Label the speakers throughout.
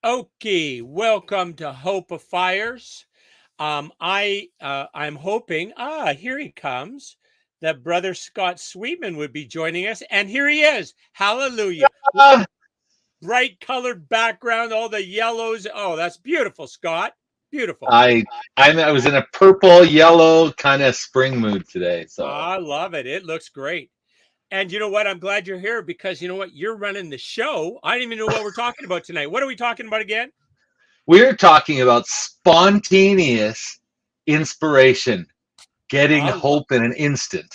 Speaker 1: Okay, welcome to Hopeifiers. I'm hoping, here he comes, that Brother Scott Sweetman would be joining us, and here he is. Hallelujah.
Speaker 2: Uh,
Speaker 1: Bright colored background, all the yellows. Oh, that's beautiful, Scott. Beautiful.
Speaker 2: I I was in a purple yellow kind of spring mood today. So
Speaker 1: I love it. It looks great. And you know what? I'm glad you're here because you know what? You're running the show. I didn't even know what we're talking about tonight. What are we talking about again?
Speaker 2: we're talking about spontaneous inspiration, getting
Speaker 1: I love
Speaker 2: hope in an instant.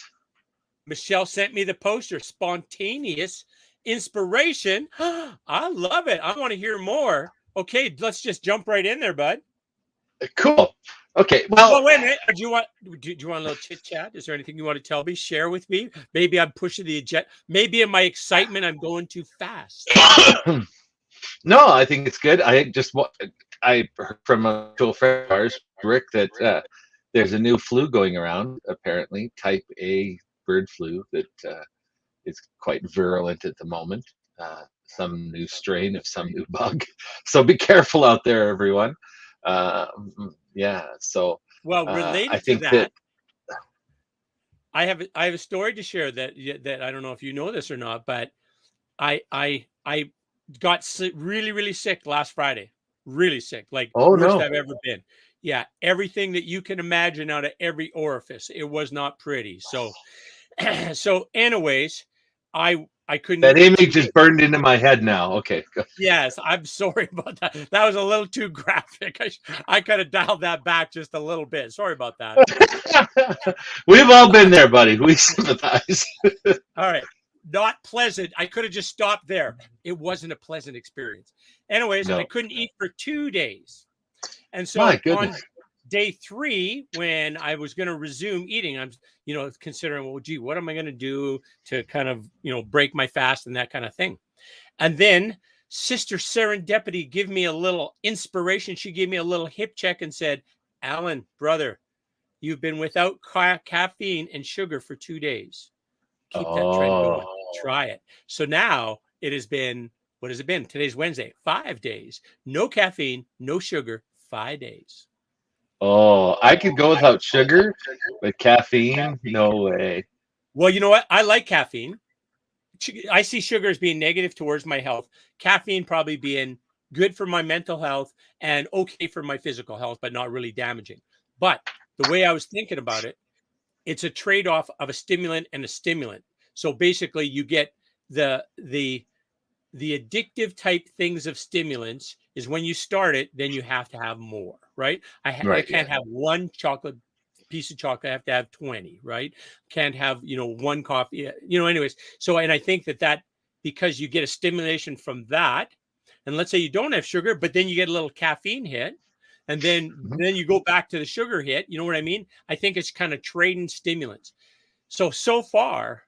Speaker 1: Michelle sent me the poster, spontaneous inspiration. I love it. I want to hear more. Okay, let's just jump right in there, bud.
Speaker 2: Cool. Okay. Well,
Speaker 1: Well, wait a minute. Do you want a little chit chat? Is there anything you want to tell me? Share with me? Maybe I'm pushing the jet. Maybe in my excitement, I'm going too fast.
Speaker 2: no, I think it's good. I heard from a mutual friend of ours, Rick, that there's a new flu going around. Apparently, Type A bird flu that is quite virulent at the moment. Some new strain of some new bug. So be careful out there, everyone. Uh, yeah. So
Speaker 1: Well,
Speaker 2: I
Speaker 1: related to
Speaker 2: think that.
Speaker 1: that, I have a story to share that I don't know if you know this or not, but I got really really sick last Friday. Really sick, like
Speaker 2: Oh
Speaker 1: worst
Speaker 2: no.
Speaker 1: I've ever been. Yeah, everything that you can imagine out of every orifice. It was not pretty. So so anyways, I couldn't
Speaker 2: That
Speaker 1: eat for two
Speaker 2: image is
Speaker 1: days.
Speaker 2: burned into my head now. Okay.
Speaker 1: Yes, I'm sorry about that. That was a little too graphic. I could have dialed that back just a little bit. Sorry about that.
Speaker 2: We've all been there, buddy. We sympathize.
Speaker 1: All right. Not pleasant. I could have just stopped there. It wasn't a pleasant experience. Anyways, I
Speaker 2: No.
Speaker 1: couldn't eat for 2 days. And
Speaker 2: My
Speaker 1: so on
Speaker 2: goodness.
Speaker 1: day 3, when I was going to resume eating, I'm, considering, well, gee, what am I going to do to kind of, break my fast and that kind of thing. And then Sister Serendipity gave me a little inspiration. She gave me a little hip check and said, Alan, brother, you've been without caffeine and sugar for 2 days. Keep that trend going.
Speaker 2: Oh.
Speaker 1: Try it. So now it has been, what has it been? Today's Wednesday, 5 days. No caffeine, no sugar, 5 days.
Speaker 2: Oh, I could go without sugar, but caffeine, no way.
Speaker 1: Well, you know what? I like caffeine. I see sugar as being negative towards my health. Caffeine probably being good for my mental health and okay for my physical health, but not really damaging. But the way I was thinking about it, it's a trade-off of a stimulant and a stimulant. So basically you get the addictive type things of stimulants is when you start it, then you have to have more, right? I
Speaker 2: Right, yeah.
Speaker 1: can't have one chocolate piece of chocolate. I have to have 20, right? Can't have, one coffee, anyways. So, and I think that because you get a stimulation from that, and let's say you don't have sugar, but then you get a little caffeine hit, and then
Speaker 2: Mhm.
Speaker 1: then you go back to the sugar hit. You know what I mean? I think it's kind of trading stimulants. So far,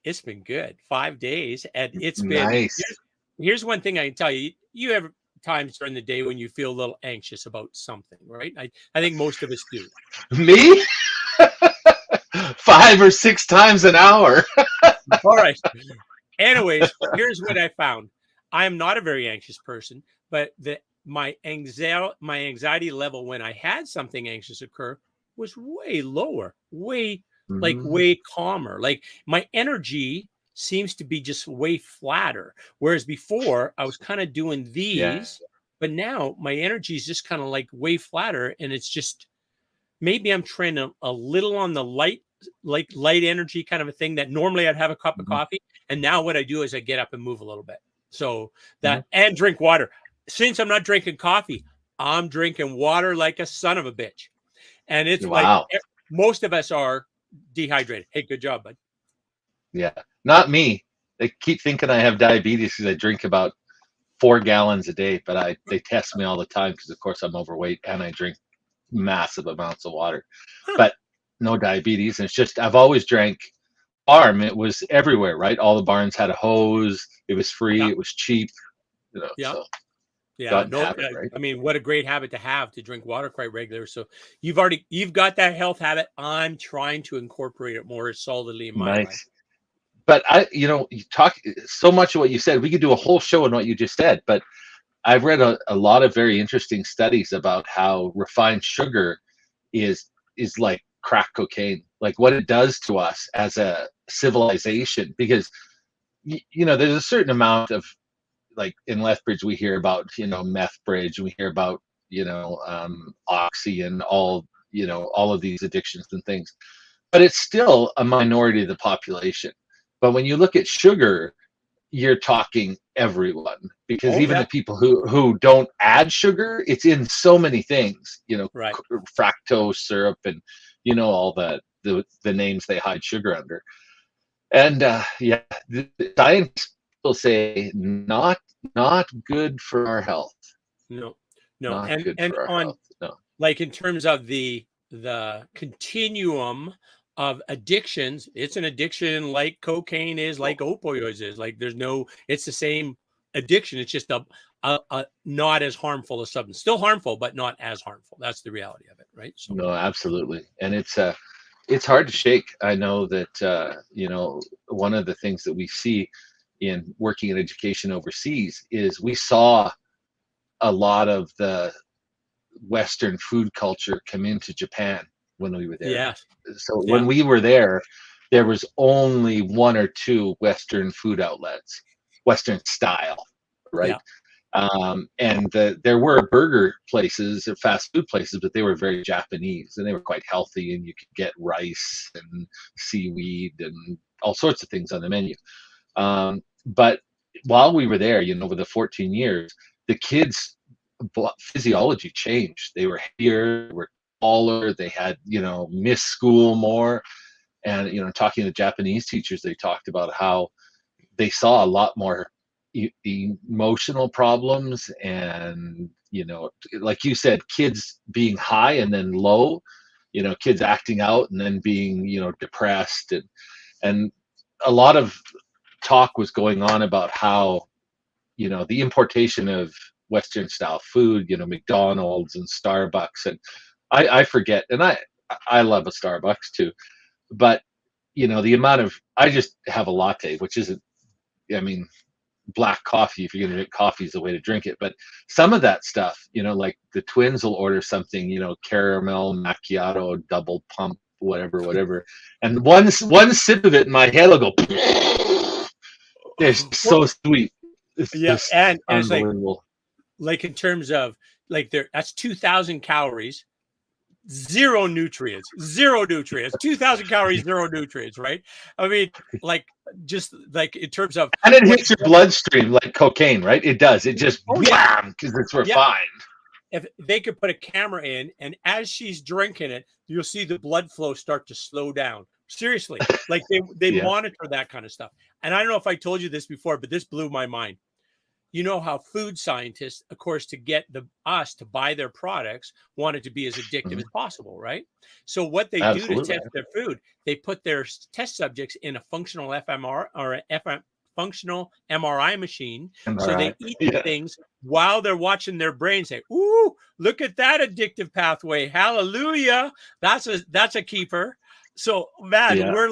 Speaker 1: it's been good. 5 days, and it's been.
Speaker 2: Nice.
Speaker 1: Here's one thing I can tell you: you have times during the day when you feel a little anxious about something, right? I think most of us do.
Speaker 2: Me? 5 or 6 times an hour.
Speaker 1: All right. Anyways, here's what I found. I am not a very anxious person, but my anxiety level when I had something anxious occur was way lower,
Speaker 2: Mhm.
Speaker 1: way calmer. Like my energy seems to be just way flatter. Whereas before I was kind of doing
Speaker 2: Yeah.
Speaker 1: these, but now my energy is just kind of like way flatter. And it's just maybe I'm trying a little on the light energy kind of a thing that normally I'd have a cup of
Speaker 2: Mhm.
Speaker 1: coffee. And now what I do is I get up and move a little bit. So
Speaker 2: Mhm.
Speaker 1: that and drink water. Since I'm not drinking coffee, I'm drinking water like a son of a bitch. And it's like
Speaker 2: Wow.
Speaker 1: most of us are dehydrated. Hey, good job, bud.
Speaker 2: Yeah. Not me. They keep thinking I have diabetes because I drink about 4 gallons a day, but they test me all the time because of course I'm overweight and I drink massive amounts of water.
Speaker 1: Huh.
Speaker 2: But no diabetes. And it's just I've always drank farm. It was everywhere, right? All the barns had a hose. It was free.
Speaker 1: Yeah.
Speaker 2: It was cheap.
Speaker 1: Yeah.
Speaker 2: So
Speaker 1: Yeah,
Speaker 2: got in
Speaker 1: no,
Speaker 2: habit, right?
Speaker 1: I mean, what a great habit to have to drink water quite regular. So you've got that health habit. I'm trying to incorporate it more solidly in my life.
Speaker 2: Nice. But you talk so much of what you said. We could do a whole show on what you just said. But I've read a lot of very interesting studies about how refined sugar is like crack cocaine, like what it does to us as a civilization. Because there's a certain amount of, like in Lethbridge we hear about meth bridge, we hear about oxy and all of these addictions and things, but it's still a minority of the population. But when you look at sugar, you're talking everyone, because
Speaker 1: Oh
Speaker 2: even
Speaker 1: yeah,
Speaker 2: the people who don't add sugar, it's in so many things,
Speaker 1: right.
Speaker 2: fructose syrup and all the names they hide sugar under. And yeah, the scientists will say not good for our health.
Speaker 1: No, no,
Speaker 2: Not good
Speaker 1: and
Speaker 2: for our
Speaker 1: on,
Speaker 2: health. No.
Speaker 1: like, in terms of the continuum of addictions, it's an addiction like cocaine is, like opioids is. Like it's the same addiction. It's just a not as harmful a substance. Still harmful, but not as harmful. That's the reality of it, right? So
Speaker 2: No, absolutely. And it's hard to shake. I know that one of the things that we see in working in education overseas is we saw a lot of the Western food culture come into Japan when we were there.
Speaker 1: yes,
Speaker 2: So
Speaker 1: yeah,
Speaker 2: when we were there was only one or two Western food outlets, Western style, right?
Speaker 1: yeah,
Speaker 2: And there were burger places or fast food places, but they were very Japanese and they were quite healthy, and you could get rice and seaweed and all sorts of things on the menu. But while we were there, over the 14 years, the kids' physiology changed. They were heavier, they were taller, they had, missed school more. And, talking to Japanese teachers, they talked about how they saw a lot more emotional problems, and like you said, kids being high and then low, kids acting out and then being depressed, and a lot of talk was going on about how the importation of Western style food, McDonald's and Starbucks, and I forget, and I love a Starbucks too, but the amount of, I just have a latte, which isn't, I mean, black coffee, if you're going to drink coffee, is the way to drink it. But some of that stuff, like the twins will order something, caramel macchiato, double pump, whatever. And one sip of it in my head will go, it's
Speaker 1: well,
Speaker 2: so sweet. It's
Speaker 1: yeah,
Speaker 2: just
Speaker 1: and it's
Speaker 2: unbelievable.
Speaker 1: like in terms of, like, that's 2,000 calories, zero nutrients, 2,000 calories, zero nutrients, right? I mean, like, just like in terms of
Speaker 2: And it
Speaker 1: what,
Speaker 2: hits your bloodstream like cocaine, right? It does. It just
Speaker 1: oh yeah,
Speaker 2: wham, because it's
Speaker 1: yeah.
Speaker 2: refined.
Speaker 1: If they could put a camera in, and as she's drinking it, you'll see the blood flow start to slow down. Seriously, like they
Speaker 2: Yeah.
Speaker 1: monitor that kind of stuff. And I don't know if I told you this before, but this blew my mind. You know how food scientists, of course, to get us to buy their products, want it to be as addictive
Speaker 2: Mhm.
Speaker 1: as possible, right? So what they do to
Speaker 2: Absolutely.
Speaker 1: test their food, they put their test subjects in a functional FMR or a functional MRI machine. So they
Speaker 2: MRI.
Speaker 1: eat the
Speaker 2: Yeah.
Speaker 1: things while they're watching their brain say, "Ooh, look at that addictive pathway! Hallelujah! That's a keeper." So, man,
Speaker 2: Yeah.
Speaker 1: we're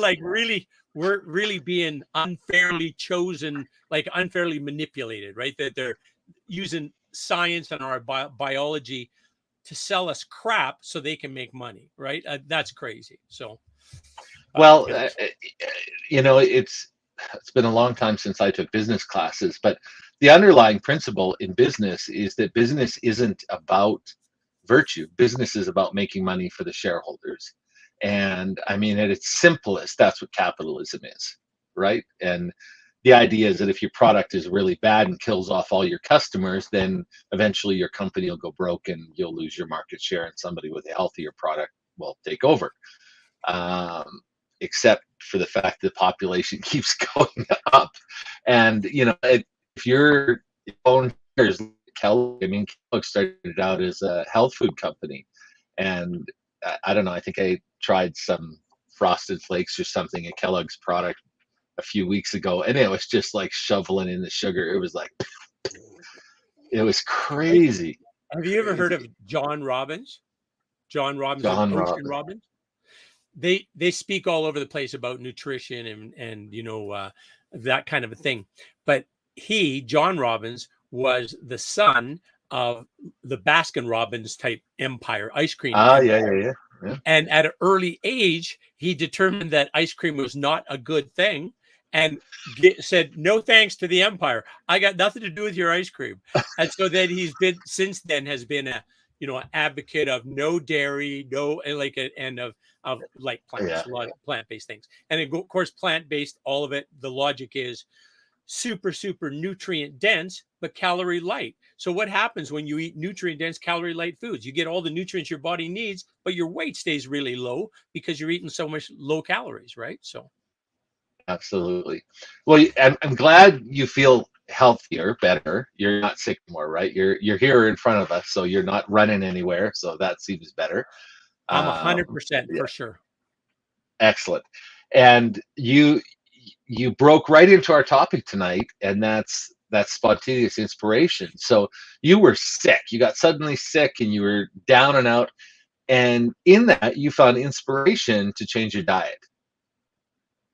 Speaker 1: really being unfairly chosen, like unfairly manipulated, right? That they're using science and our biology to sell us crap so they can make money, right? That's crazy. So,
Speaker 2: Well,
Speaker 1: yeah,
Speaker 2: it's been a long time since I took business classes, but the underlying principle in business is that business isn't about virtue. Business is about making money for the shareholders. And I mean, at its simplest, that's what capitalism is, right? And the idea is that if your product is really bad and kills off all your customers, then eventually your company will go broke and you'll lose your market share, and somebody with a healthier product will take over. Um, Except for the fact that the population keeps going up. And if your own shares, Kellogg, I mean, Kellogg started out as a health food company, and I don't know. I think I tried some Frosted Flakes or something, a Kellogg's product, a few weeks ago, and it was just like shoveling in the sugar. It was like, it was
Speaker 1: Hey,
Speaker 2: crazy,
Speaker 1: have you ever heard of
Speaker 2: crazy.
Speaker 1: John Robbins? John Robbins of
Speaker 2: John
Speaker 1: Ocean
Speaker 2: Robert.
Speaker 1: Robbins. They speak all over the place about nutrition and that kind of a thing. But John Robbins, was the son of the Baskin Robbins type empire, ice cream
Speaker 2: Ah, yeah,
Speaker 1: empire.
Speaker 2: yeah, yeah, yeah.
Speaker 1: And at an early age, he determined that ice cream was not a good thing and said, no thanks to the empire. I got nothing to do with your ice cream. And so then he's been, since then, has been a, an advocate of no dairy, no, and like, and of like
Speaker 2: Yeah.
Speaker 1: plants, a lot of plant-based things. And of course, plant-based, all of it, the logic is super, super nutrient dense, but calorie light. So what happens when you eat nutrient dense, calorie light foods? You get all the nutrients your body needs, but your weight stays really low because you're eating so much low calories, right? So
Speaker 2: Absolutely. Well, I'm glad you feel healthier, better. You're not sick anymore, right? You're here in front of us, so you're not running anywhere. So that seems better.
Speaker 1: I'm
Speaker 2: Um,
Speaker 1: 100%
Speaker 2: yeah,
Speaker 1: for sure.
Speaker 2: excellent. And you broke right into our topic tonight, and that's spontaneous inspiration. So you were sick. You got suddenly sick, and you were down and out. And in that, you found inspiration to change your diet,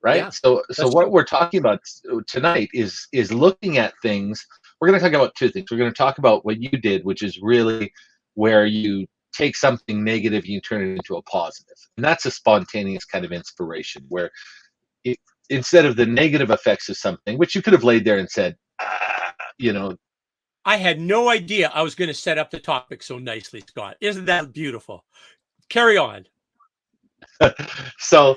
Speaker 2: right?
Speaker 1: Yeah,
Speaker 2: So
Speaker 1: that's
Speaker 2: what
Speaker 1: true.
Speaker 2: we're talking about tonight is looking at things. We're going to talk about two things. We're going to talk about what you did, which is really where you take something negative and you turn it into a positive, and that's a spontaneous kind of inspiration where it, instead of the negative effects of something, which you could have laid there and said, you know,
Speaker 1: I had no idea I was going to set up the topic so nicely, Scott. Isn't that beautiful? Carry on.
Speaker 2: so.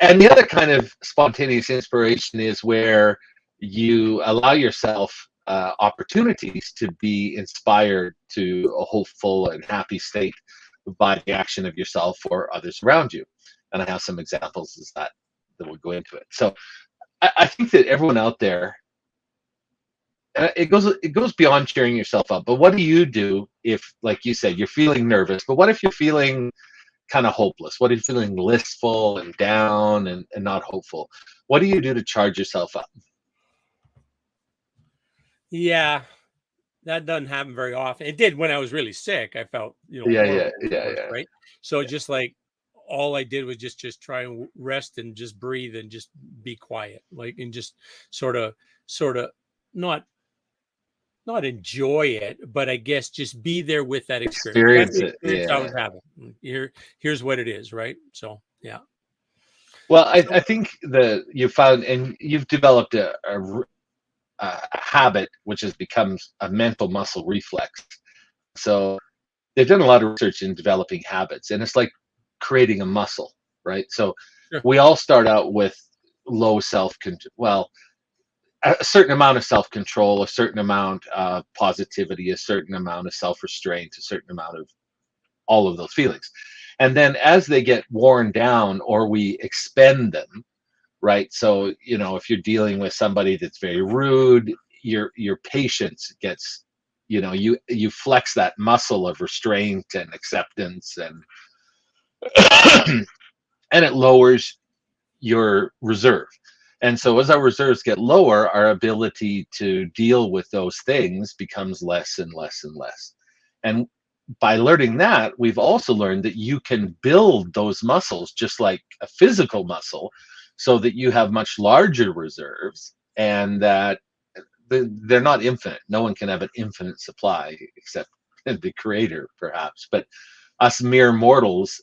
Speaker 2: And the other kind of spontaneous inspiration is where you allow yourself opportunities to be inspired to a hopeful and happy state by the action of yourself or others around you. And I have some examples of that will go into it. So I think that everyone out there, it goes beyond cheering yourself up. But what do you do if, like you said, you're feeling nervous? But what if you're feeling kind of hopeless? What if you're feeling blissful and down and not hopeful? What do you do to charge yourself up?
Speaker 1: Yeah, that doesn't happen very often. It did when I was really sick. I felt,
Speaker 2: Yeah, yeah,
Speaker 1: horrible, of
Speaker 2: yeah,
Speaker 1: course,
Speaker 2: yeah.
Speaker 1: right? So just like all I did was just try and rest and just breathe and just be quiet, like, and just sort of not enjoy it, but I guess just be there with that experience. That's
Speaker 2: Experience
Speaker 1: the
Speaker 2: it.
Speaker 1: experience I
Speaker 2: Yeah.
Speaker 1: was having. Here's what it is, right? So yeah.
Speaker 2: Well, I
Speaker 1: So
Speaker 2: think that you found and you've developed a habit which has become a mental muscle reflex. So they've done a lot of research in developing habits, and it's like creating a muscle, right? So
Speaker 1: sure.
Speaker 2: we all start out with low self control. Well, a certain amount of self control, a certain amount of positivity, a certain amount of self restraint, a certain amount of all of those feelings. And then as they get worn down or we expend them, right? So, if you're dealing with somebody that's very rude, your patience gets, you flex that muscle of restraint and acceptance and and it lowers your reserve. And so as our reserves get lower, our ability to deal with those things becomes less and less and less. And by learning that, we've also learned that you can build those muscles just like a physical muscle so that you have much larger reserves and that they're not infinite. No one can have an infinite supply except the creator, perhaps. But us mere mortals,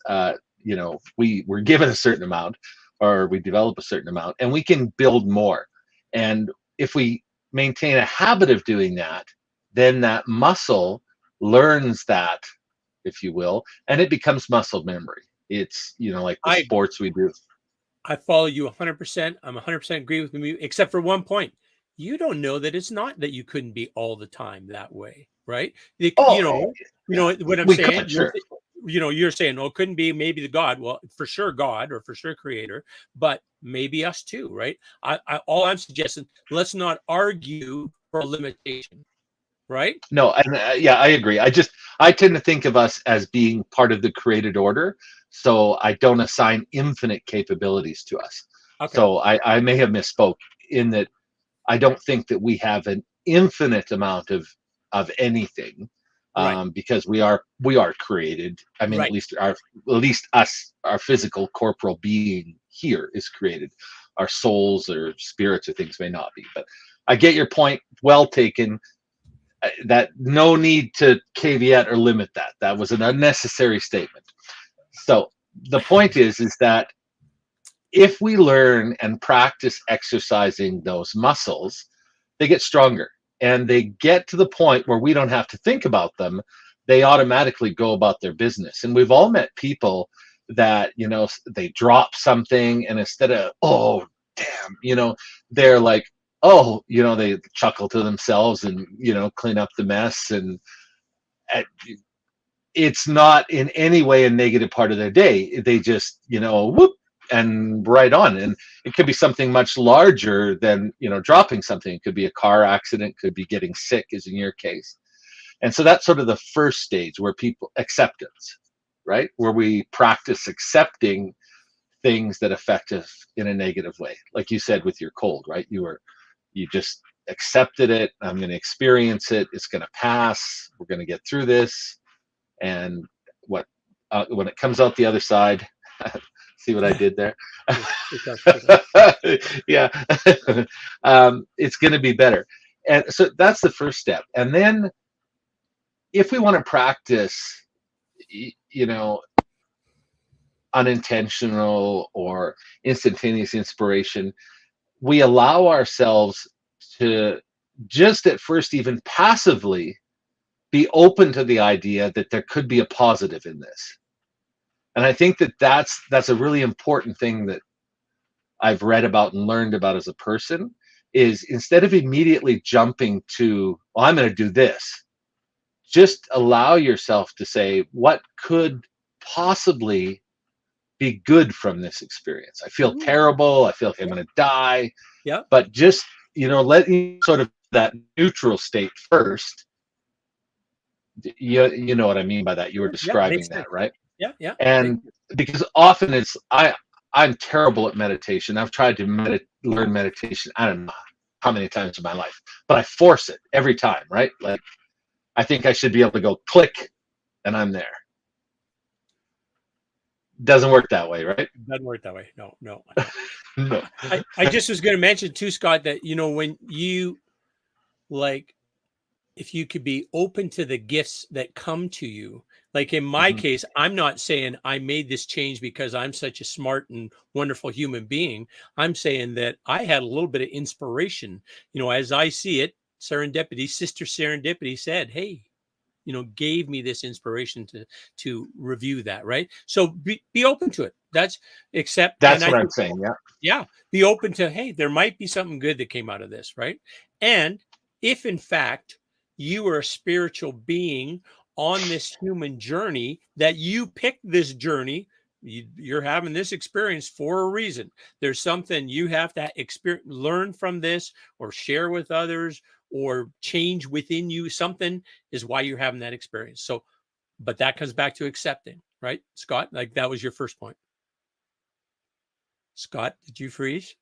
Speaker 2: we're given a certain amount or we develop a certain amount and we can build more. And if we maintain a habit of doing that, then that muscle learns that, if you will, and it becomes muscle memory. It's, like the
Speaker 1: I
Speaker 2: sports we do.
Speaker 1: I follow you 100%. I'm 100% agree with you, except for one point. You don't know that it's not that you couldn't be all the time that way, right?
Speaker 2: Oh,
Speaker 1: You
Speaker 2: yeah,
Speaker 1: know what I'm
Speaker 2: we
Speaker 1: saying?
Speaker 2: could, sure.
Speaker 1: You're saying, oh, it couldn't be maybe the God. Well, for sure God or for sure creator, but maybe us too, right? All I'm suggesting, let's not argue for a limitation, right?
Speaker 2: No, and yeah, I agree. I tend to think of us as being part of the created order, so I don't assign infinite capabilities to us.
Speaker 1: Okay,
Speaker 2: So I may have misspoke in that I don't think that we have an infinite amount of anything,
Speaker 1: right,
Speaker 2: because we are created. I mean,
Speaker 1: right.
Speaker 2: at least us, our physical corporal being here is created. Our souls or spirits or things may not be, but I get your point. Well taken. that no need to caveat or limit that. That was an unnecessary statement. So the point is that if we learn and practice exercising those muscles, they get stronger and they get to the point where we don't have to think about them. They automatically go about their business. And we've all met people that, they drop something and instead of, oh, damn, they're like, oh, they chuckle to themselves and, clean up the mess. And it's not in any way a negative part of their day. They just, whoop, and right on. And it could be something much larger than, dropping something. It could be a car accident, could be getting sick, as in your case. And so that's sort of the first stage where people acceptance, right? Where we practice accepting things that affect us in a negative way. Like you said with your cold, right? You just accepted it. I'm going to experience it. It's going to pass. We're going to get through this. And when it comes out the other side, see what I did there? Yeah. It's going to be better. And so that's the first step. And then if we want to practice, unintentional or instantaneous inspiration, we allow ourselves to just at first even passively be open to the idea that there could be a positive in this. And I think that that's a really important thing that I've read about and learned about as a person, is instead of immediately jumping to, well, I'm going to do this, just allow yourself to say, what could possibly be good from this experience? I feel terrible. I feel like I'm going to die.
Speaker 1: Yeah.
Speaker 2: But just, let you sort of that neutral state first. You know what I mean by that. You were describing that, right?
Speaker 1: Yeah.
Speaker 2: And because often I'm terrible at meditation. I've tried to learn meditation, I don't know how many times in my life, but I force it every time, right? Like, I think I should be able to go click and I'm there. Doesn't work that way, right?
Speaker 1: Doesn't work that way. No.
Speaker 2: No.
Speaker 1: I just was going to mention too, Scott, that, when you if you could be open to the gifts that come to you, like in my case, I'm not saying I made this change because I'm such a smart and wonderful human being. I'm saying that I had a little bit of inspiration, as I see it, serendipity, sister serendipity said, hey, gave me this inspiration to review that. Right. So be open to it. That's what I'm saying. Yeah. Yeah. Be open to, hey, there might be something good that came out of this. Right. And if in fact you are a spiritual being on this human journey, that you picked this journey, you're having this experience for a reason. There's something you have to learn from this, or share with others, or change within you. Something is why you're having that experience. So, but that comes back to accepting, right, Scott? Like, that was your first point. Scott, did you freeze?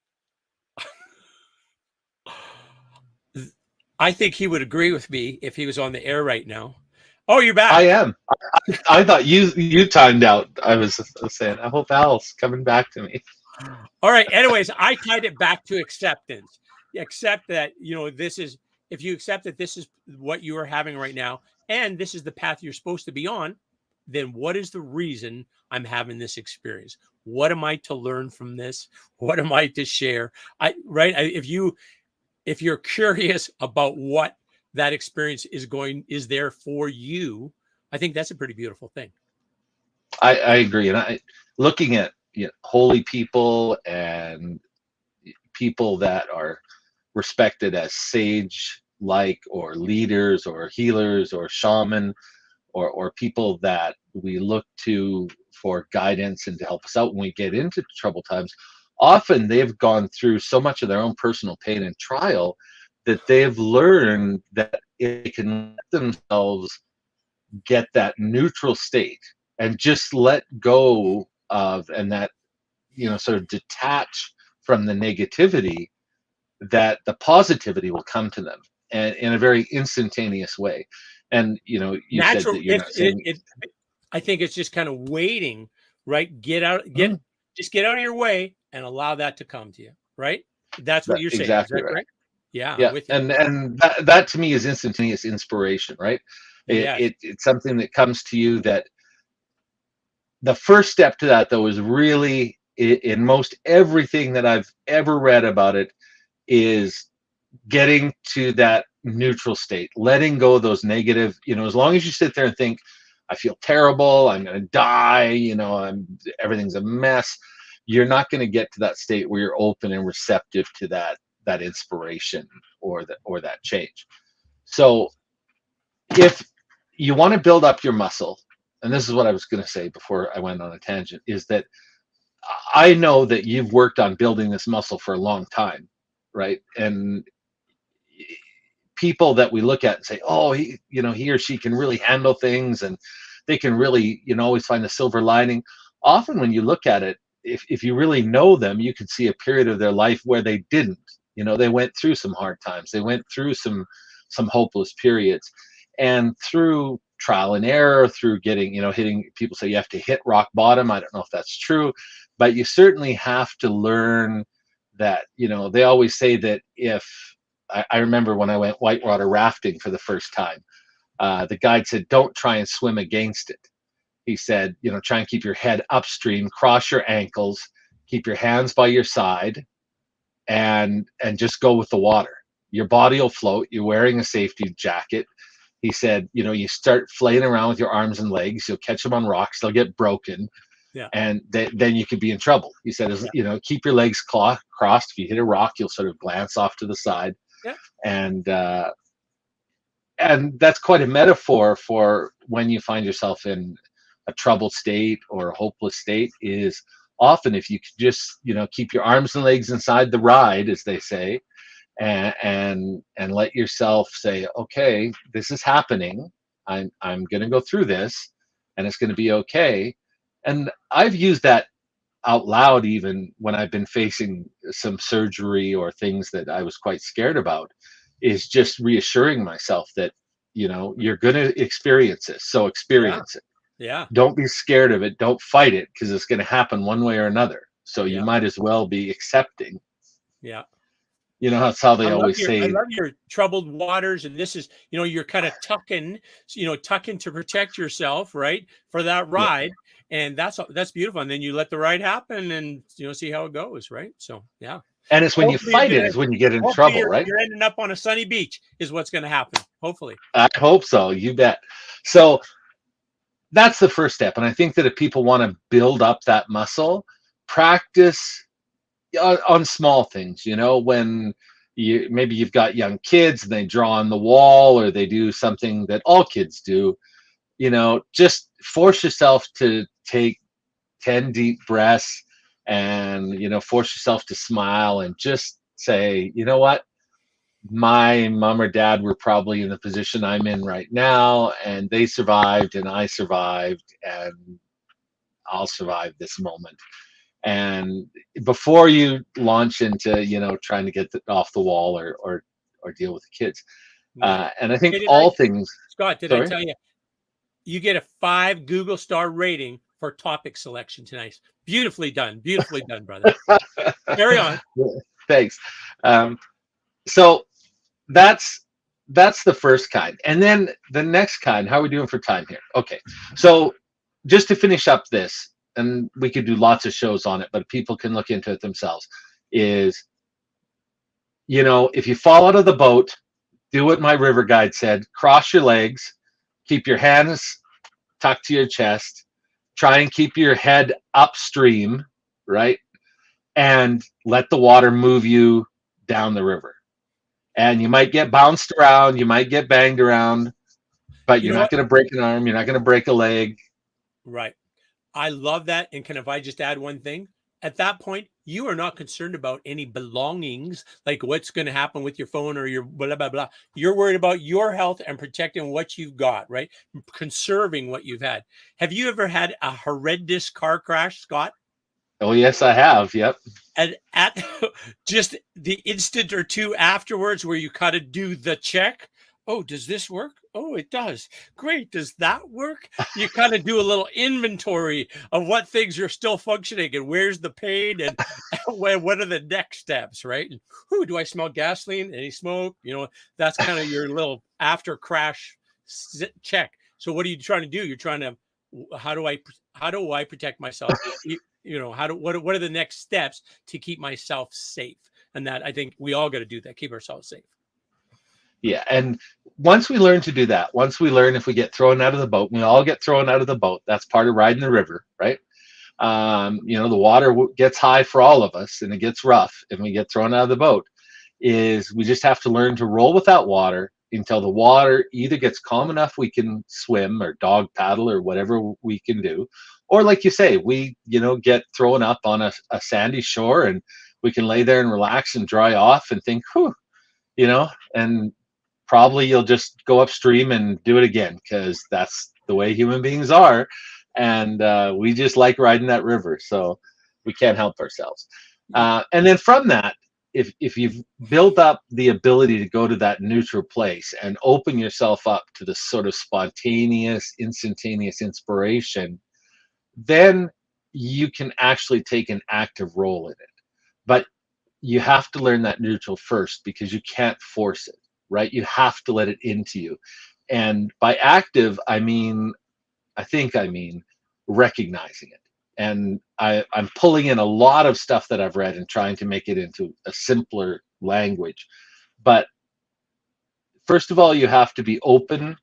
Speaker 1: I think he would agree with me if he was on the air right now. Oh, you're back.
Speaker 2: I am. I thought you timed out. I was saying, I hope Al's coming back to me.
Speaker 1: All right. Anyways, I tied it back to acceptance. Accept that, if you accept that this is what you are having right now, and this is the path you're supposed to be on, then what is the reason I'm having this experience? What am I to learn from this? What am I to share? If you're curious about what that experience is there for you, I think that's a pretty beautiful thing.
Speaker 2: I agree. And looking at holy people and people that are respected as sage-like, or leaders, or healers, or shaman, or people that we look to for guidance and to help us out when we get into troubled times, often they've gone through so much of their own personal pain and trial that they've learned that they can let themselves get that neutral state and just let go of, and that, sort of detach from the negativity, that the positivity will come to them, and in a very instantaneous way. And, you said that you're not saying...
Speaker 1: I think it's just kind of waiting, right? Just get out of your way and allow that to come to you, right? That's what you're saying.
Speaker 2: Exactly
Speaker 1: Is that
Speaker 2: right.
Speaker 1: correct? Yeah, I'm
Speaker 2: Yeah,
Speaker 1: with you.
Speaker 2: and that to me is instantaneous inspiration, right?
Speaker 1: Yes.
Speaker 2: It's something that comes to you. That the first step to that, though, is really in most everything that I've ever read about it, is getting to that neutral state, letting go of those negative, as long as you sit there and think, I feel terrible, I'm going to die, everything's a mess, you're not going to get to that state where you're open and receptive to that inspiration or that change. So if you want to build up your muscle, and this is what I was going to say before I went on a tangent, is that I know that you've worked on building this muscle for a long time, right? And people that we look at and say, oh, he or she can really handle things, and they can really, always find the silver lining. Often when you look at it, if you really know them, you could see a period of their life where they didn't. They went through some hard times. They went through some hopeless periods, and through trial and error, through getting, hitting. People say you have to hit rock bottom. I don't know if that's true, but you certainly have to learn that. They always say that if I remember when I went whitewater rafting for the first time, the guide said, don't try and swim against it. He said, try and keep your head upstream, cross your ankles, keep your hands by your side, and just go with the water. Your body will float. You're wearing a safety jacket. He said, you start flaying around with your arms and legs, you'll catch them on rocks, they'll get broken,
Speaker 1: Yeah.
Speaker 2: and then you could be in trouble. He said, keep your legs crossed. If you hit a rock, you'll sort of glance off to the side.
Speaker 1: Yeah.
Speaker 2: And that's quite a metaphor for when you find yourself in a troubled state or a hopeless state. Is often if you could just keep your arms and legs inside the ride, as they say, and let yourself say, okay, this is happening, I'm going to go through this, and it's going to be okay. And I've used that out loud even when I've been facing some surgery or things that I was quite scared about, is just reassuring myself that, you're going to experience this. So experience it.
Speaker 1: Yeah.
Speaker 2: Don't be scared of it. Don't fight it, because it's going to happen one way or another. So you
Speaker 1: Yeah.
Speaker 2: might as well be accepting.
Speaker 1: Yeah.
Speaker 2: That's how they always
Speaker 1: I
Speaker 2: say.
Speaker 1: love your troubled waters, and this is, you're kind of tucking to protect yourself, right, for that
Speaker 2: Yeah.
Speaker 1: ride, and that's beautiful. And then you let the ride happen, and see how it goes, right? So yeah.
Speaker 2: And it's when you fight it is when you get in trouble, right?
Speaker 1: You're ending up on a sunny beach is what's going to happen. Hopefully.
Speaker 2: I hope so. You bet. So that's the first step. And I think that if people want to build up that muscle, practice on small things, when maybe you've got young kids and they draw on the wall, or they do something that all kids do, just force yourself to take 10 deep breaths, and force yourself to smile, and just say, you know what, my mom or dad were probably in the position I'm in right now, and they survived and I survived, and I'll survive this moment. And before you launch into trying to get off the wall, or deal with the kids, and I think
Speaker 1: Hey,
Speaker 2: all things.
Speaker 1: Scott, did I
Speaker 2: Sorry?
Speaker 1: tell you you get a 5 Google star rating for topic selection tonight? Beautifully done, brother. Carry on.
Speaker 2: Thanks. So that's the first kind, and then the next kind. How are we doing for time here? Okay, so just to finish up this, and we could do lots of shows on it, but people can look into it themselves. Is if you fall out of the boat, do what my river guide said: cross your legs, keep your hands tucked to your chest, try and keep your head upstream, right, and let the water move you down the river. And you might get bounced around, you might get banged around, but you're not going to break an arm, you're not going to break a leg.
Speaker 1: Right. I love that. And if I just add one thing? At that point, you are not concerned about any belongings, like what's going to happen with your phone or your blah, blah, blah. You're worried about your health and protecting what you've got, right? Conserving what you've had. Have you ever had a horrendous car crash, Scott?
Speaker 2: Oh, yes, I have. Yep.
Speaker 1: And at just the instant or two afterwards where you kind of do the check. Oh, does this work? Oh, it does. Great. Does that work? You kind of do a little inventory of what things are still functioning and where's the pain and what are the next steps, right? And, who do I smell gasoline? Any smoke? That's kind of your little after crash check. So what are you trying to do? You're trying to how do I protect myself? What are the next steps to keep myself safe? And that I think we all got to do that, keep ourselves safe.
Speaker 2: Yeah, and once we learn to do that, once we learn if we get thrown out of the boat, we all get thrown out of the boat. That's part of riding the river, right? The water gets high for all of us, and it gets rough, and we get thrown out of the boat. Is we just have to learn to roll without water until the water either gets calm enough we can swim or dog paddle or whatever we can do, or like you say, we get thrown up on a sandy shore and we can lay there and relax and dry off and think, whew, and probably you'll just go upstream and do it again because that's the way human beings are, and we just like riding that river, so we can't help ourselves. And then from that, if you've built up the ability to go to that neutral place and open yourself up to the sort of spontaneous, instantaneous inspiration, then you can actually take an active role in it. But you have to learn that neutral first because you can't force it, right? You have to let it into you. And by active, I mean recognizing it. And I'm pulling in a lot of stuff that I've read and trying to make it into a simpler language. But first of all, you have to be open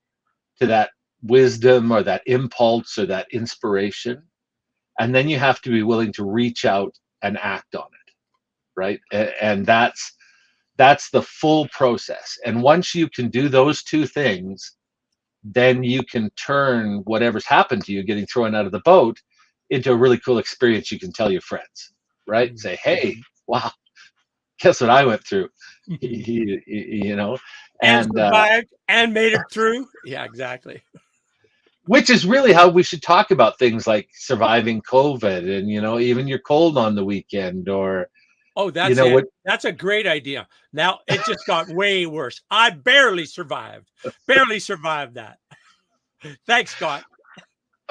Speaker 2: to that wisdom or that impulse or that inspiration. And then you have to be willing to reach out and act on it, right? And that's the full process. And once you can do those two things, then you can turn whatever's happened to you getting thrown out of the boat into a really cool experience you can tell your friends, right? Say, hey, wow, guess what I went through?
Speaker 1: And survived and made it through. Yeah, exactly.
Speaker 2: Which is really how we should talk about things like surviving COVID and, even your cold on the weekend or,
Speaker 1: oh, that's it. That's a great idea. Now it just got way worse. I barely survived that. Thanks, Scott.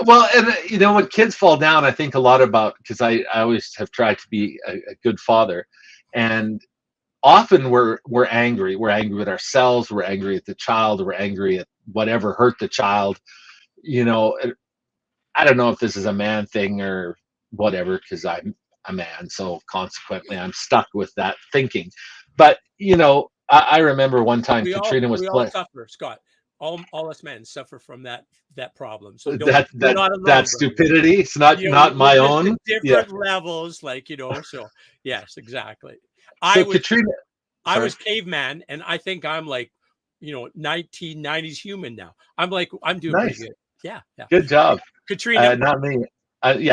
Speaker 2: Well, and when kids fall down, I think a lot about, because I always have tried to be a good father, and often we're angry. We're angry with ourselves. We're angry at the child. We're angry at whatever hurt the child. I don't know if this is a man thing or whatever, because I'm a man, so consequently I'm stuck with that thinking. But I remember one time Katrina was playing.
Speaker 1: All suffer, Scott. All us men suffer from that problem. So
Speaker 2: that stupidity. It's not my own.
Speaker 1: Different levels, So yes, exactly.
Speaker 2: Katrina,
Speaker 1: I was caveman, and I think I'm like, 1990s human now. I'm doing
Speaker 2: nice.
Speaker 1: Pretty good. Yeah.
Speaker 2: Good job,
Speaker 1: Katrina.
Speaker 2: Not me.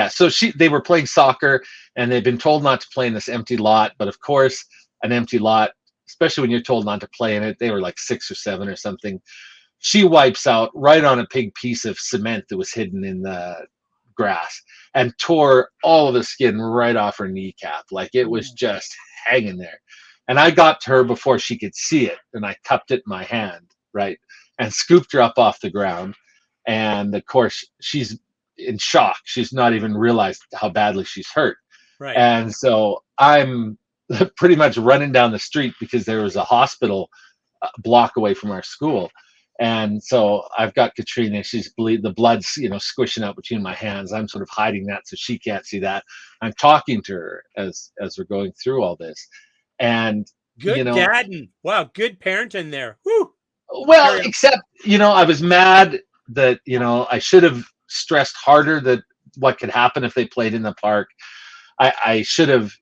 Speaker 2: So they were playing soccer, and they'd been told not to play in this empty lot. But of course, an empty lot, especially when you're told not to play in it, they were like 6 or 7 or something. She wipes out right on a big piece of cement that was hidden in the grass and tore all of the skin right off her kneecap. Like it was just hanging there. And I got to her before she could see it, and I cupped it in my hand, right, and scooped her up off the ground. And of course, she's in shock. She's not even realized how badly she's hurt.
Speaker 1: Right.
Speaker 2: And so I'm pretty much running down the street because there was a hospital a block away from our school. And so I've got Katrina, she's the blood's, squishing out between my hands. I'm sort of hiding that so she can't see that. I'm talking to her as we're going through all this. And
Speaker 1: good dadding. Wow, good parenting there. Woo.
Speaker 2: Well, except, I was mad that, I should have stressed harder that what could happen if they played in the park. I should have,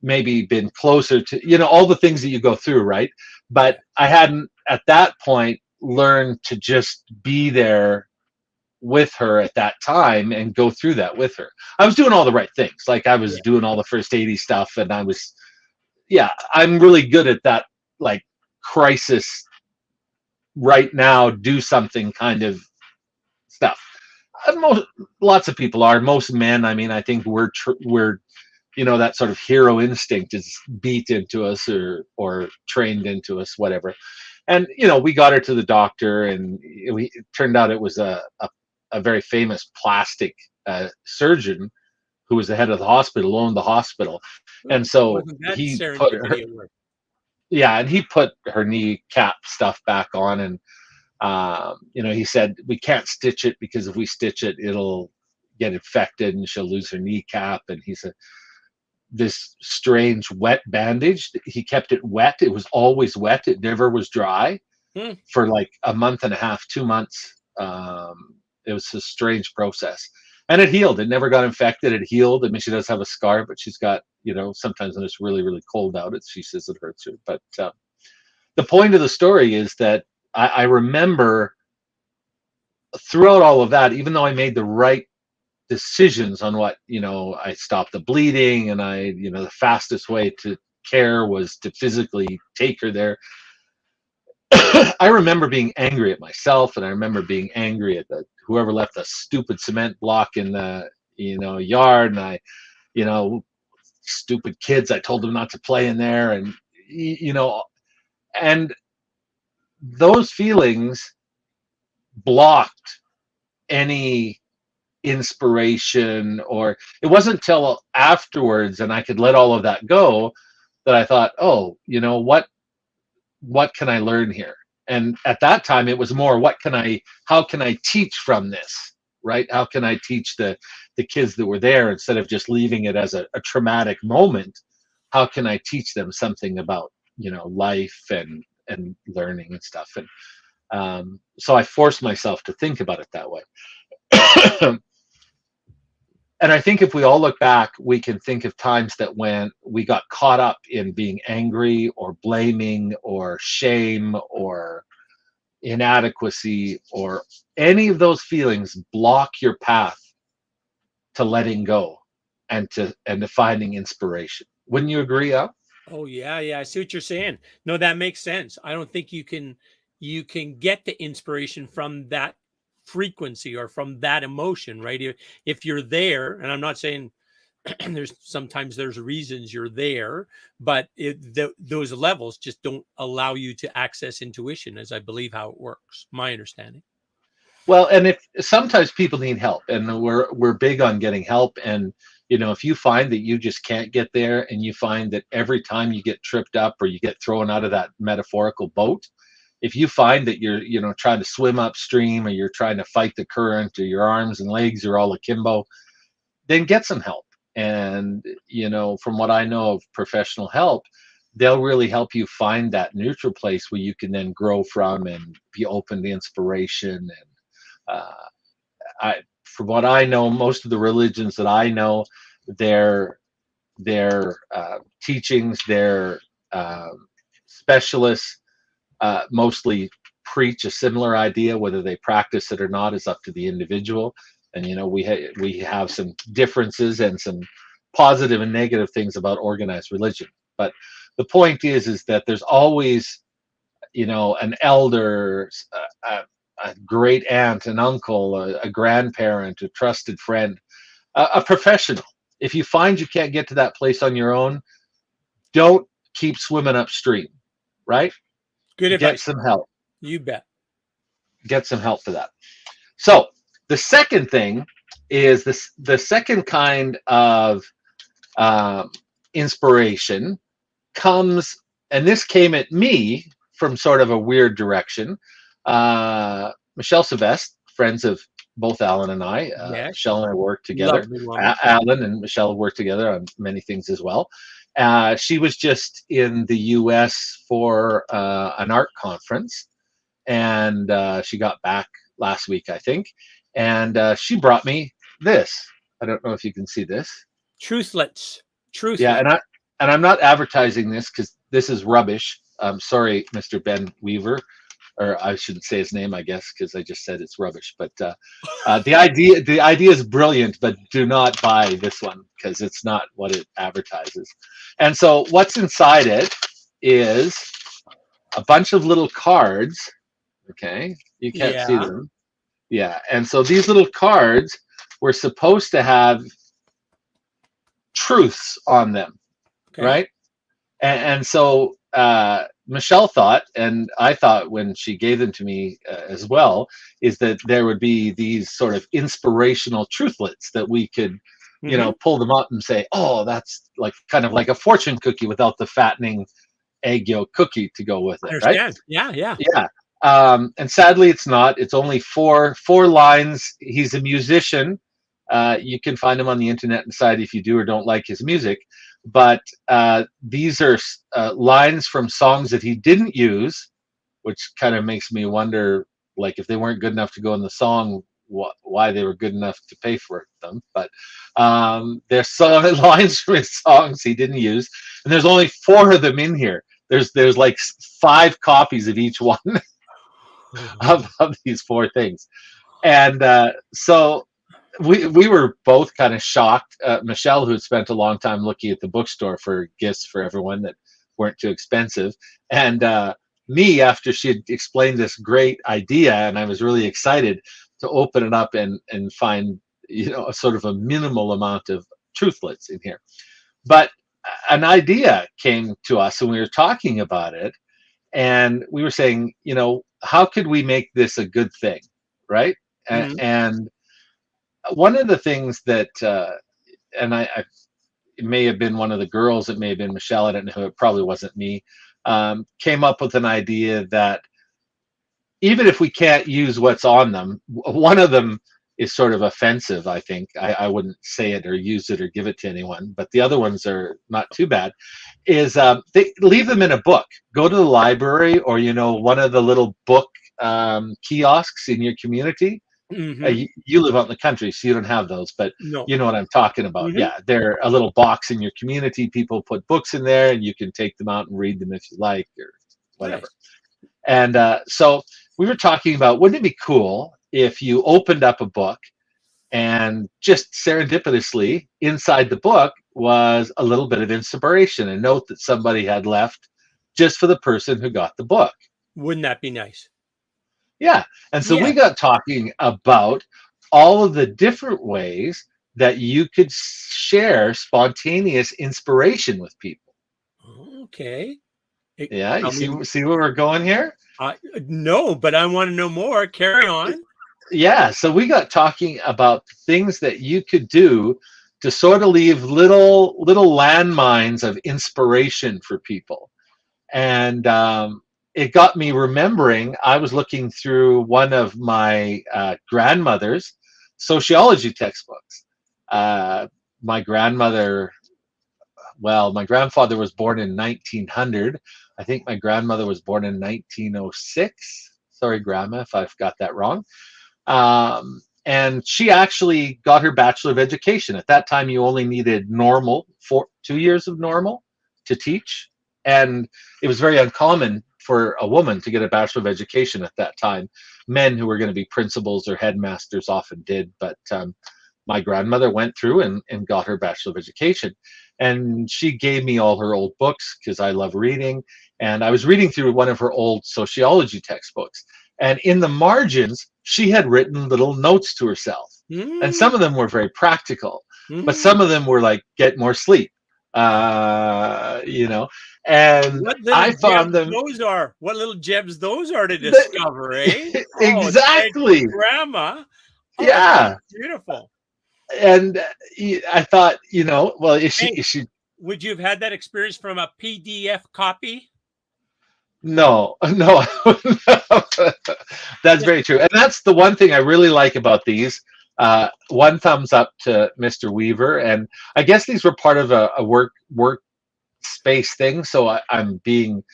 Speaker 2: maybe been closer to, all the things that you go through, right? But I hadn't at that point learned to just be there with her at that time and go through that with her. I was doing all the right things. Like I was doing all the first aid stuff, and I'm really good at that, like crisis right now, do something kind of stuff. Lots of people are. Most men, I think we're that sort of hero instinct is beat into us or trained into us, whatever. And we got her to the doctor, and it turned out it was a very famous plastic surgeon who was the head of the hospital, owned the hospital,
Speaker 1: Oh,
Speaker 2: and so
Speaker 1: wasn't that
Speaker 2: he put her,
Speaker 1: serendipity at work?
Speaker 2: yeah, and he put her kneecap stuff back on, and he said we can't stitch it because if we stitch it, it'll get infected and she'll lose her kneecap. And he said this strange wet bandage. He kept it wet. It was always wet. It never was dry
Speaker 1: Hmm.
Speaker 2: for like a month and a half, 2 months. It was a strange process, and it healed. It never got infected. It healed. I mean, she does have a scar, but she's got, sometimes when it's really, really cold out, she says it hurts her. But the point of the story is that I remember throughout all of that, even though I made the right decisions on what, I stopped the bleeding, and the fastest way to care was to physically take her there. I remember being angry at myself, and I remember being angry at whoever left the stupid cement block in the yard, and stupid kids, I told them not to play in there, and and those feelings blocked any inspiration. Or it wasn't till afterwards, and I could let all of that go, that I thought, oh, what can I learn here? And at that time it was more, how can I teach from this, right? How can I teach the kids that were there, instead of just leaving it as a traumatic moment? How can I teach them something about life and learning and stuff? And so I forced myself to think about it that way. And I think if we all look back, we can think of times that when we got caught up in being angry or blaming or shame or inadequacy, or any of those feelings block your path to letting go and to finding inspiration. Wouldn't you agree, Al?
Speaker 1: Oh yeah, yeah. I see what you're saying. No, that makes sense. I don't think you can get the inspiration from that frequency or from that emotion, right? If you're there, and I'm not saying there's reasons you're there, but those levels just don't allow you to access intuition, as I believe how it works. My understanding.
Speaker 2: Well, and if sometimes people need help, and we're big on getting help, and if you find that you just can't get there, and you find that every time you get tripped up or you get thrown out of that metaphorical boat, if you find that you're trying to swim upstream, or you're trying to fight the current, or your arms and legs are all akimbo, then get some help. And from what I know of professional help, they'll really help you find that neutral place where you can then grow from and be open to inspiration. And from what I know, most of the religions that I know, their teachings, their specialists mostly preach a similar idea. Whether they practice it or not is up to the individual. And we have some differences and some positive and negative things about organized religion. But the point is that there's always an elder, a great aunt, an uncle, a grandparent, a trusted friend, a professional. If you find you can't get to that place on your own, don't keep swimming upstream, right?
Speaker 1: Good advice.
Speaker 2: Get some help.
Speaker 1: You bet.
Speaker 2: Get some help for that. So the second thing is the second kind of inspiration comes, and this came at me from sort of a weird direction. Michelle Sylvestre, friends of both Alan and I.
Speaker 1: Yes.
Speaker 2: Michelle and I worked together. Alan and Michelle worked together on many things as well. She was just in the US for an art conference, and she got back last week, I think. And she brought me this. I don't know if you can see this.
Speaker 1: Truthlets.
Speaker 2: Yeah, and I'm not advertising this because this is rubbish. I'm sorry, Mr. Ben Weaver, or I shouldn't say his name, I guess, because I just said it's rubbish. But the idea is brilliant, but do not buy this one because it's not what it advertises. And so what's inside it is a bunch of little cards. Okay, you can't see them. Yeah, and so these little cards were supposed to have truths on them, okay, right? And so Michelle thought, and I thought when she gave them to me as well, is that there would be these sort of inspirational truthlets that we could,
Speaker 1: Hmm.
Speaker 2: pull them up and say, oh, that's like kind of like a fortune cookie without the fattening egg yolk cookie to go with
Speaker 1: I
Speaker 2: it, right?
Speaker 1: understand. Yeah, yeah.
Speaker 2: Yeah. And sadly, it's not. It's only four lines. He's a musician. You can find him on the internet and decide if you do or don't like his music. But these are lines from songs that he didn't use, which kind of makes me wonder, like, if they weren't good enough to go in the song, why they were good enough to pay for them. But there's lines from his songs he didn't use, and there's only four of them in here. There's like 5 copies of each one of these 4 things, and so we were both kind of shocked. Michelle, who had spent a long time looking at the bookstore for gifts for everyone that weren't too expensive, and me, after she had explained this great idea, and I was really excited to open it up and find a sort of a minimal amount of truthlets in here. But an idea came to us, and we were talking about it, and we were saying, how could we make this a good thing, right?
Speaker 1: Mhm.
Speaker 2: And one of the things that, and it may have been one of the girls, it may have been Michelle, I don't know, it probably wasn't me, came up with an idea that even if we can't use what's on them, one of them is sort of offensive, I think. I wouldn't say it or use it or give it to anyone, but the other ones are not too bad, is they leave them in a book. Go to the library or, one of the little book kiosks in your community.
Speaker 1: Mhm.
Speaker 2: You live out in the country, so you don't have those, but
Speaker 1: No.
Speaker 2: you know what I'm talking about.
Speaker 1: Mhm.
Speaker 2: Yeah, they're a little box in your community. People put books in there, and you can take them out and read them if you like, or whatever.
Speaker 1: Nice.
Speaker 2: And so we were talking about, wouldn't it be cool if you opened up a book and just serendipitously inside the book was a little bit of inspiration, a note that somebody had left just for the person who got the book.
Speaker 1: Wouldn't that be nice?
Speaker 2: Yeah. And so we
Speaker 1: Yeah.
Speaker 2: got talking about all of the different ways that you could share spontaneous inspiration with people.
Speaker 1: Okay.
Speaker 2: Yeah, you
Speaker 1: Tell me.
Speaker 2: see where we're going here?
Speaker 1: No, but I want to know more. Carry on.
Speaker 2: Yeah, so we got talking about things that you could do to sort of leave little landmines of inspiration for people. And it got me remembering, I was looking through one of my grandmother's sociology textbooks. My grandmother, well, my grandfather was born in 1900. I think my grandmother was born in 1906. Sorry, Grandma, if I've got that wrong. And she actually got her Bachelor of Education. At that time, you only needed normal, 2 years of normal to teach. And it was very uncommon for a woman to get a Bachelor of Education at that time. Men who were going to be principals or headmasters often did, but my grandmother went through and got her Bachelor of Education. And she gave me all her old books because I love reading. And I was reading through one of her old sociology textbooks. And in the margins, she had written little notes to herself. And
Speaker 1: Mm,
Speaker 2: some of them were very practical, but
Speaker 1: mm.
Speaker 2: some of them were like, get more sleep, and
Speaker 1: What little
Speaker 2: I
Speaker 1: gems
Speaker 2: found them.
Speaker 1: those are. What little gems those are to discover, eh? Oh, thank you,
Speaker 2: Exactly.
Speaker 1: Grandma. Oh, that's
Speaker 2: Yeah.
Speaker 1: beautiful.
Speaker 2: And I thought, well,
Speaker 1: Hey,
Speaker 2: is she,
Speaker 1: would you have had that experience from a PDF copy?
Speaker 2: no, no, that's
Speaker 1: Yeah.
Speaker 2: very true. And that's the one thing I really like about these. One thumbs up to Mr. Weaver. And I guess these were part of a work space thing. So I'm being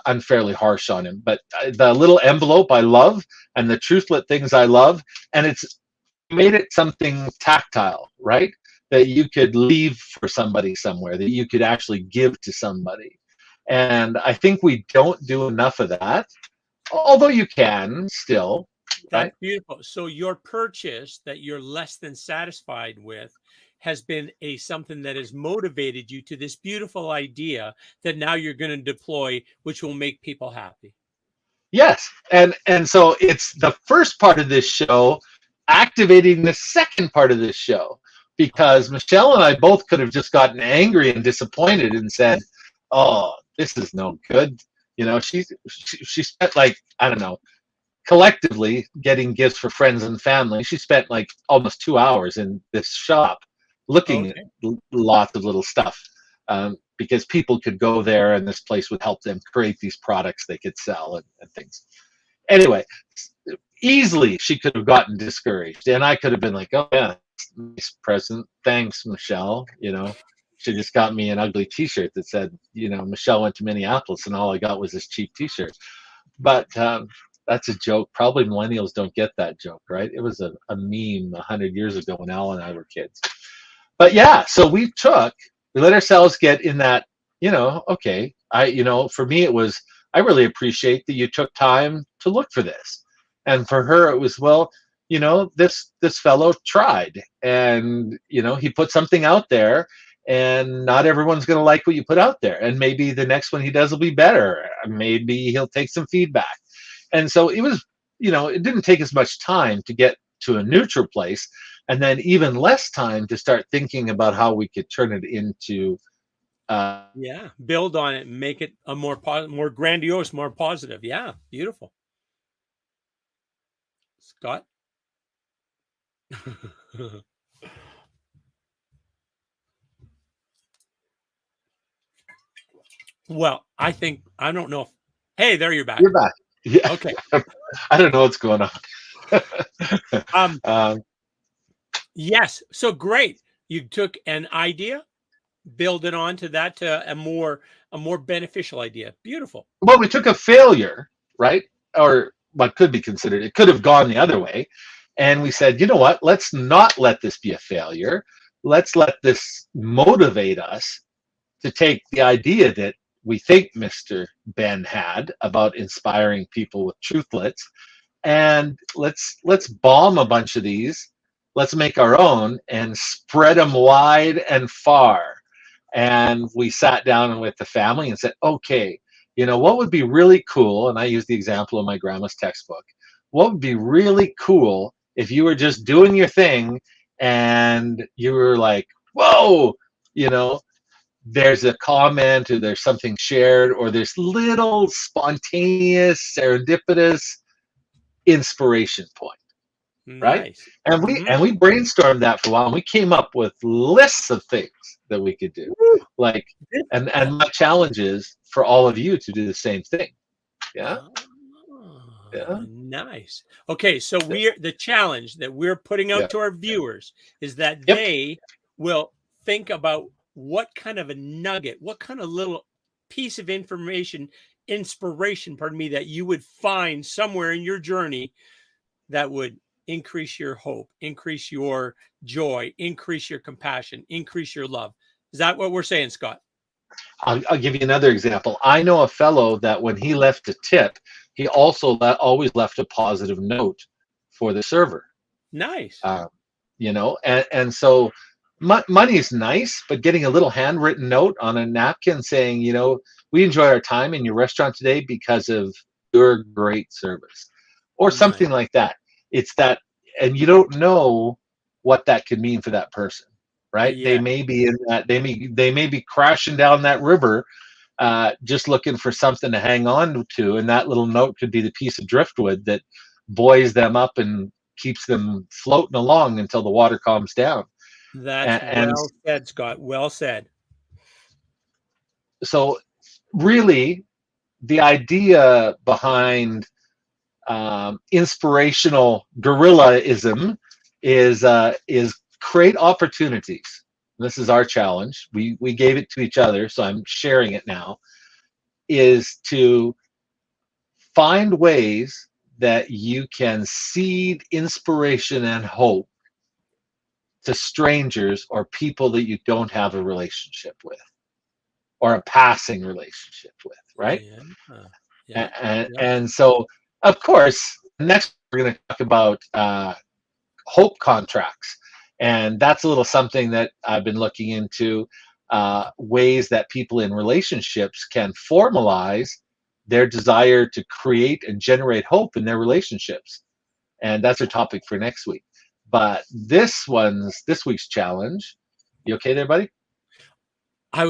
Speaker 2: unfairly harsh on him. But the little envelope I love, and the truthlet things I love. And it's made it something tactile, right? That you could leave for somebody somewhere, that you could actually give to somebody. And I think we don't do enough of that, although you can still, right?
Speaker 1: That's beautiful. So your purchase that you're less than satisfied with has been a something that has motivated you to this beautiful idea that now you're going to deploy, which will make people happy.
Speaker 2: Yes. And so it's the first part of this show activating the second part of this show, because Michelle and I both could have just gotten angry and disappointed and said, oh, this is no good. You know, she spent like, I don't know, collectively getting gifts for friends and family. She spent like almost 2 hours in this shop looking at
Speaker 1: Okay.
Speaker 2: lots of little stuff, because people could go there and this place would help them create these products they could sell and things. Anyway, easily she could have gotten discouraged, and I could have been like, "Oh yeah, nice present, thanks, Michelle." You know, she just got me an ugly T-shirt that said, you know, Michelle went to Minneapolis, and all I got was this cheap T-shirt. But that's a joke. Probably millennials don't get that joke, right? It was a meme 100 years ago when Al and I were kids. But yeah, so we let ourselves get in that, you know, okay, for me, it was, I really appreciate that you took time to look for this. And for her, it was, well, you know, this fellow tried, and, you know, he put something out there, and not everyone's going to like what you put out there. And maybe the next one he does will be better. Maybe he'll take some feedback. And so it was, you know, it didn't take as much time to get to a neutral place, and then even less time to start thinking about how we could turn it into
Speaker 1: Yeah, build on it and make it a more grandiose, more positive. Yeah, beautiful. Scott? Well, I think I don't know if hey, there you're back.
Speaker 2: you're back. Yeah.
Speaker 1: Okay.
Speaker 2: I don't know what's going on.
Speaker 1: Um,
Speaker 2: um,
Speaker 1: yes. So great. You took an idea, build it onto that to a more beneficial idea. Beautiful.
Speaker 2: well, we took a failure, right? Or what could be considered, it could have gone the other way. And we said, you know what? Let's not let this be a failure. Let's let this motivate us to take the idea that we think Mr. Ben had about inspiring people with truthlets, and let's bomb a bunch of these. Let's make our own and spread them wide and far. And we sat down with the family and said, okay, you know what would be really cool? And I used the example of my grandma's textbook. What would be really cool if you were just doing your thing and you were like, whoa, you know, there's a comment or there's something shared or there's little spontaneous, serendipitous inspiration point, right?
Speaker 1: Nice.
Speaker 2: And we
Speaker 1: Mhm.
Speaker 2: and we brainstormed that for a while, and we came up with lists of things that we could do.
Speaker 1: Woo.
Speaker 2: Like,
Speaker 1: Good
Speaker 2: and
Speaker 1: stuff.
Speaker 2: my challenge is for all of you to do the same thing. Yeah,
Speaker 1: Ah,
Speaker 2: yeah,
Speaker 1: nice. Okay, so we're the challenge that we're putting
Speaker 2: yeah.
Speaker 1: out to our viewers is that
Speaker 2: Yep.
Speaker 1: they will think about what kind of a nugget, what kind of little piece of information, inspiration, pardon me, that you would find somewhere in your journey that would increase your hope, increase your joy, increase your compassion, increase your love. Is that what we're saying, Scott?
Speaker 2: I'll give you another example. I know a fellow that when he left a tip, he also always left a positive note for the server.
Speaker 1: Nice.
Speaker 2: Uh, you know, and so money is nice, but getting a little handwritten note on a napkin saying, you know, we enjoy our time in your restaurant today because of your great service, or
Speaker 1: Nice.
Speaker 2: something like that. It's that, and you don't know what that could mean for that person, right? They
Speaker 1: Yeah,
Speaker 2: may be in that, they may be crashing down that river, just looking for something to hang on to, and that little note could be the piece of driftwood that buoys them up and keeps them floating along until the water calms down.
Speaker 1: that's
Speaker 2: And
Speaker 1: well said, Scott. Well said.
Speaker 2: so, really, the idea behind inspirational guerrillaism is create opportunities. This is our challenge. We gave it to each other, so I'm sharing it now. Is to find ways that you can seed inspiration and hope to strangers or people that you don't have a relationship with or a passing relationship with, right?
Speaker 1: Yeah. Yeah. Yeah.
Speaker 2: And so, of course, next we're going to talk about hope contracts. And that's a little something that I've been looking into, ways that people in relationships can formalize their desire to create and generate hope in their relationships. And that's our topic for next week. But this week's challenge. You okay there, buddy?
Speaker 1: I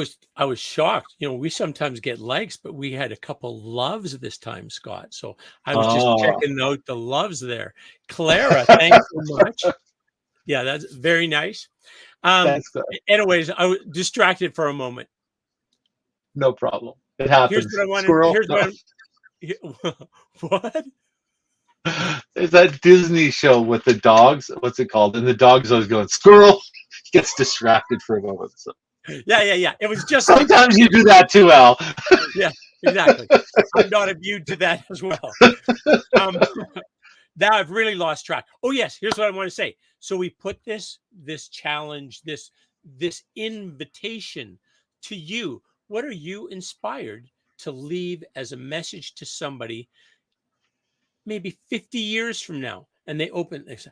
Speaker 1: was shocked. You know, we sometimes get likes, but we had a couple loves this time, Scott. So I was just
Speaker 2: Oh,
Speaker 1: checking out the loves there. Clara, thanks so much. Yeah, that's very nice.
Speaker 2: thanks.
Speaker 1: Anyways, I was distracted for a moment.
Speaker 2: No problem. It
Speaker 1: Here's
Speaker 2: happens.
Speaker 1: what I wanted.
Speaker 2: Squirrel.
Speaker 1: Here's
Speaker 2: No.
Speaker 1: what what?
Speaker 2: There's that Disney show with the dogs. What's it called? And the dog's always going, squirrel. Gets distracted for a moment. So
Speaker 1: Yeah. It was just like
Speaker 2: sometimes you do that too, Al.
Speaker 1: yeah, exactly. I'm not immune to that as well. Now I've really lost track. Oh yes, here's what I want to say. So we put this challenge, this invitation to you. What are you inspired to leave as a message to somebody maybe 50 years from now? And they say,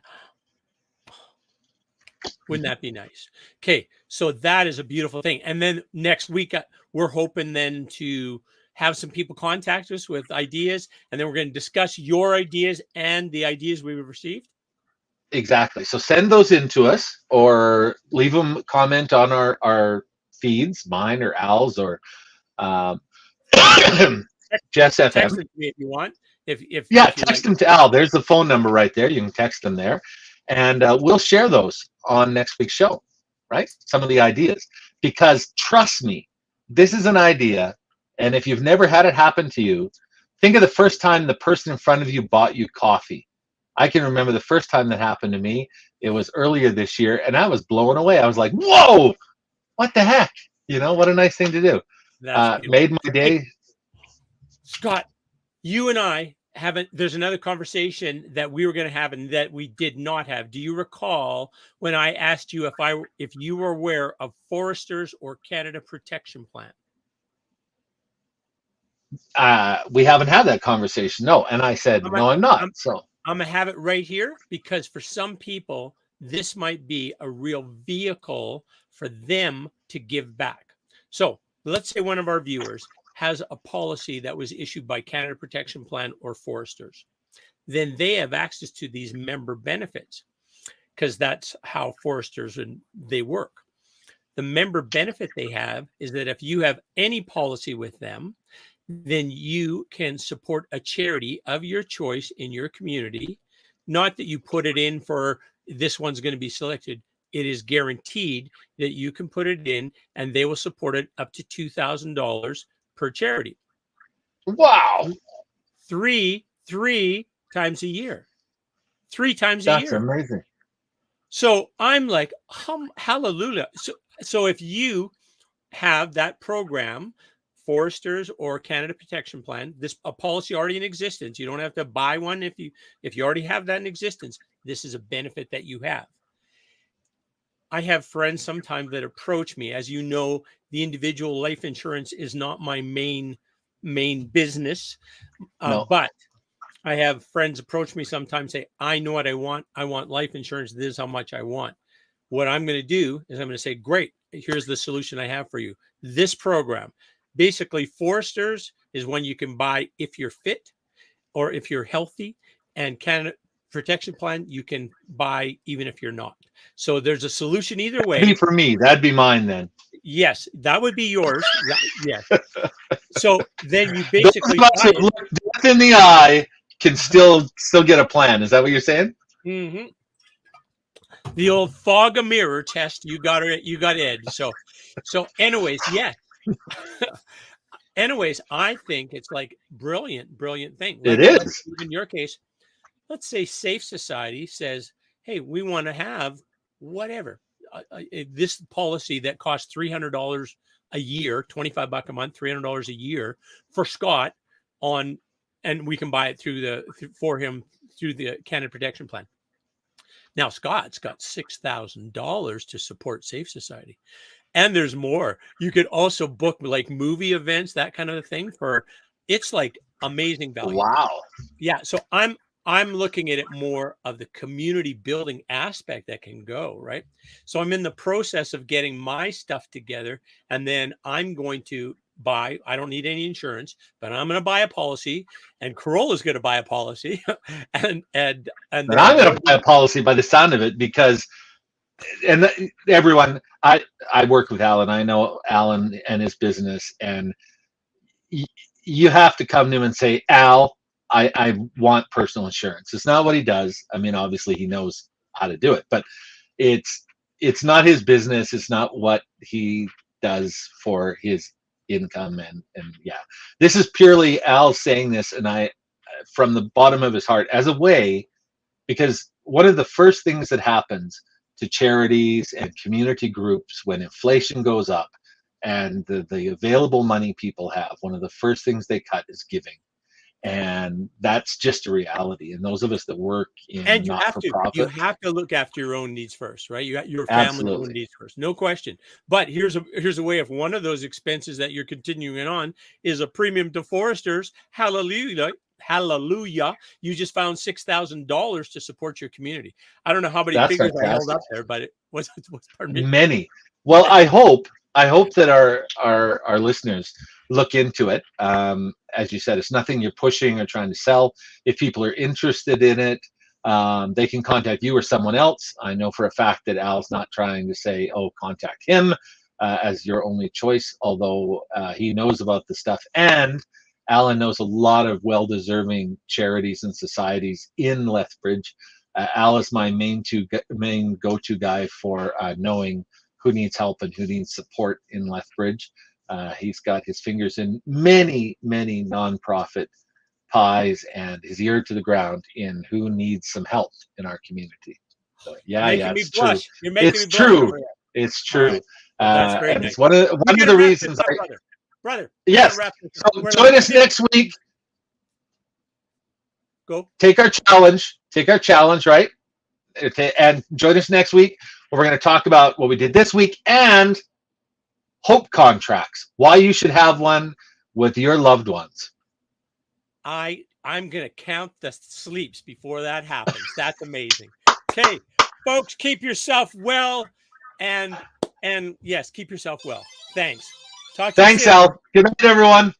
Speaker 1: wouldn't that be nice? Okay, so that is a beautiful thing. And then next week, we're hoping then to have some people contact us with ideas, and then we're going to discuss your ideas and the ideas we've received.
Speaker 2: Exactly. So send those in to us, or leave them comment on our feeds, mine or Al's or um, Jess
Speaker 1: Text
Speaker 2: FM.
Speaker 1: it to me if you want. If
Speaker 2: Yeah,
Speaker 1: you
Speaker 2: text them to Al. There's the phone number right there. You can text them there, and we'll share those on next week's show. Right? Some of the ideas, because trust me, this is an idea, and if you've never had it happen to you, think of the first time the person in front of you bought you coffee. I can remember the first time that happened to me. It was earlier this year, and I was blown away. I was like, "Whoa, what the heck?" You know, what a nice thing to do. Made my day.
Speaker 1: Hey, Scott, you and I haven't. There's another conversation that we were going to have and that we did not have. Do you recall when I asked you if you were aware of Foresters or Canada Protection Plan?
Speaker 2: We haven't had that conversation. No, and I said, "No, I'm not." So
Speaker 1: I'm gonna have it right here because for some people, this might be a real vehicle for them to give back. So let's say one of our viewers has a policy that was issued by Canada Protection Plan or Foresters. Then they have access to these member benefits because that's how Foresters and they work. The member benefit they have is that if you have any policy with them, then you can support a charity of your choice in your community. Not that you put it in for this one's going to be selected. It is guaranteed that you can put it in and they will support it up to $2,000 per charity.
Speaker 2: wow,
Speaker 1: Three times a year. 3 times a year.
Speaker 2: That's amazing.
Speaker 1: So I'm like, hallelujah. So if you have that program, Foresters or Canada Protection Plan, a policy already in existence. You don't have to buy one if you already have that in existence. This is a benefit that you have. I have friends sometimes that approach me. As you know, the individual life insurance is not my main business,
Speaker 2: No.
Speaker 1: but I have friends approach me sometimes, say, I know what I want. I want life insurance. This is how much I want. What I'm going to do is I'm going to say, great, here's the solution I have for you. This program. Basically, Foresters is one you can buy if you're fit or if you're healthy, and Canada Protection Plan you can buy even if you're not. So there's a solution either way.
Speaker 2: That'd be for me. That'd be mine then.
Speaker 1: Yes, that would be yours. Yes. So then you basically
Speaker 2: look death in the eye can still get a plan. Is that what you're saying?
Speaker 1: Mm-hmm. The old fog a mirror test. You got Ed. So anyways, yes. Anyways, I think it's like brilliant thing.
Speaker 2: It is.
Speaker 1: In your case, let's say Safe Society says, hey, we want to have whatever this policy that costs $300 a year, $25 a month, $300 a year for Scott and we can buy it for him through the Canada Protection Plan. Now Scott's got $6,000 to support Safe Society. And there's more. You could also book like movie events, that kind of thing it's like amazing value.
Speaker 2: Wow.
Speaker 1: Yeah. So I'm looking at it more of the community building aspect that can go, right? So I'm in the process of getting my stuff together, and then I'm going to buy, I don't need any insurance, but I'm going to buy a policy, and Corolla's going to buy a policy. and I'm going to
Speaker 2: buy a policy by the sound of it, because and everyone, I work with Alan. I know Alan and his business, and you have to come to him and say, Al, I want personal insurance. It's not what he does. I mean, obviously he knows how to do it, but it's not his business. It's not what he does for his income. And yeah, this is purely Al saying this, and I, from the bottom of his heart, as a way, because one of the first things that happens to charities and community groups when inflation goes up and the available money people have, one of the first things they cut is giving. And that's just a reality. And those of us that work in
Speaker 1: And
Speaker 2: not-for-profit,
Speaker 1: you have to look after your own needs first, right? You got your family's own
Speaker 2: absolutely.
Speaker 1: needs first, no question. But here's a way of one of those expenses that you're continuing on is a premium to foresters. Hallelujah. Hallelujah. You just found $6,000 to support your community. I don't know how many
Speaker 2: That's
Speaker 1: figures I held
Speaker 2: fantastic.
Speaker 1: up there, but it was, pardon me.
Speaker 2: Many. Well, I hope that our listeners look into it. As you said, it's nothing you're pushing or trying to sell. If people are interested in it, they can contact you or someone else. I know for a fact that Al's not trying to say, "Oh, contact him," as your only choice. Although he knows about the stuff, and Alan knows a lot of well-deserving charities and societies in Lethbridge. Al is my main go-to guy for knowing who needs help and who needs support in Lethbridge. He's got his fingers in many, many nonprofit pies and his ear to the ground in who needs some help in our community. So yeah,
Speaker 1: Making me
Speaker 2: it's true.
Speaker 1: blush. You're making
Speaker 2: It's
Speaker 1: me blush
Speaker 2: true.
Speaker 1: over here.
Speaker 2: It's
Speaker 1: All right.
Speaker 2: true.
Speaker 1: Well, that's very
Speaker 2: And
Speaker 1: nice.
Speaker 2: it's one of
Speaker 1: We got
Speaker 2: the
Speaker 1: to wrap this
Speaker 2: reasons.
Speaker 1: up, brother. Brother, we
Speaker 2: Yes.
Speaker 1: gotta wrap this
Speaker 2: So
Speaker 1: up. We're
Speaker 2: join
Speaker 1: like
Speaker 2: us next week.
Speaker 1: Go.
Speaker 2: Take our challenge. Take our challenge, right? And join us next week. Where we're going to talk about what we did this week and hope contracts. Why you should have one with your loved ones.
Speaker 1: I'm gonna count the sleeps before that happens. That's amazing. Okay, folks, keep yourself well, and yes, keep yourself well. Thanks. Talk to you
Speaker 2: Thanks,
Speaker 1: soon.
Speaker 2: Al. Good night, everyone.